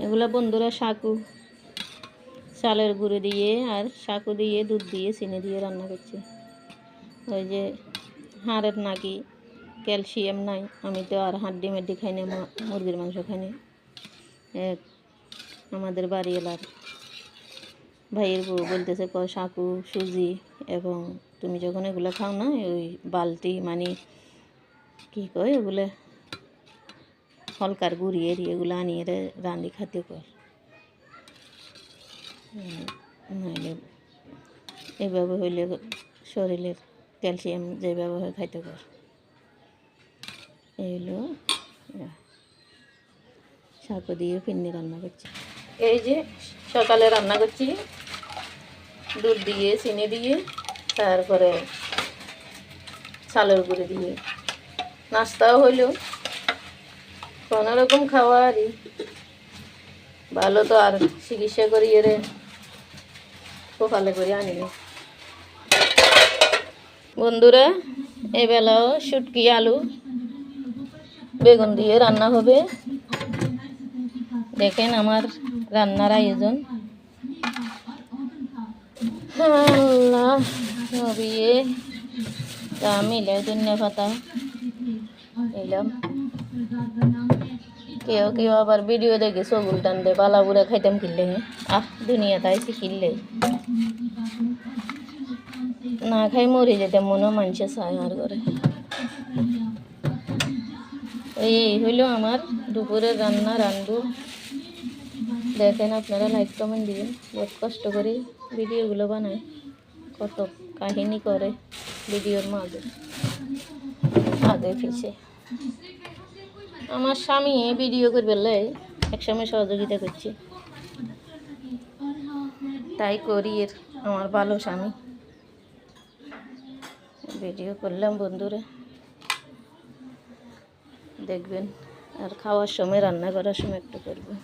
এগুলা বন্ধুরা সাকু চালের গুঁড়ো দিয়ে আর সাকু দিয়ে দুধ দিয়ে চিনি দিয়ে রান্না করছি। ওই যে হাড়ের নাকি ক্যালসিয়াম নাই, আমি তো আর হাড্ডি মাড্ডি খাই না, মুরগির মাংস খাই না। আমাদের বাড়ি এলার ভাইয়ের বউ বলতেছে সাকু সুজি, এবং তুমি যখন এগুলো খাও না ওই বালতি মানে কী কয় ওগুলো হলকার গুঁড়িয়ে এগুলো আনিয়ে রাঁধি খাতে কর, নাহলে এভাবে হইলে শরীরের ক্যালসিয়াম যেভাবে হয় খাইতে কর। এই হলো সাকু দিয়ে ফিরনি রান্না করছি। এই যে সকালে রান্না করছি দুধ দিয়ে চিনি দিয়ে, তারপরে চালের গুঁড়ো দিয়ে, নাস্তাও হইল, কোনো রকম খাওয়া আর ভালো তো আর চিকিৎসা করি এরে সকালে করে আনিনি। বন্ধুরা এবেলাও শুটকি আলু বেগুন দিয়ে রান্না হবে। দেখেন আমার রান্নার আয়োজন। আল্লাহ নবিয়ে মিলে ধনিয়া পাতা এলাম। কেউ কেউ আবার ভিডিও দেখে সবুল টান দে বালা বুড়া খাইতাম কিনলে, দুনিয়া তাই কিনলে না খাই মরে যেতাম মনে মানুষে চায় আর করে। এই হইল আমার দুপুরের রান্না রান্ধু। দেখেন আপনারা লাইক কমেন্ট দিবেন। বহুত কষ্ট করে ভিডিওগুলো বানায়, কত কাহিনী করে ভিডিওর মাঝে আগে পিছে। আমার স্বামী ভিডিও করবে একসময় সহযোগিতা করছে, তাই করি এর আমার ভালো স্বামী। ভিডিও করলাম বন্ধুরা, দেখবেন। আর খাওয়ার সময় রান্না করার সময় একটু করবেন।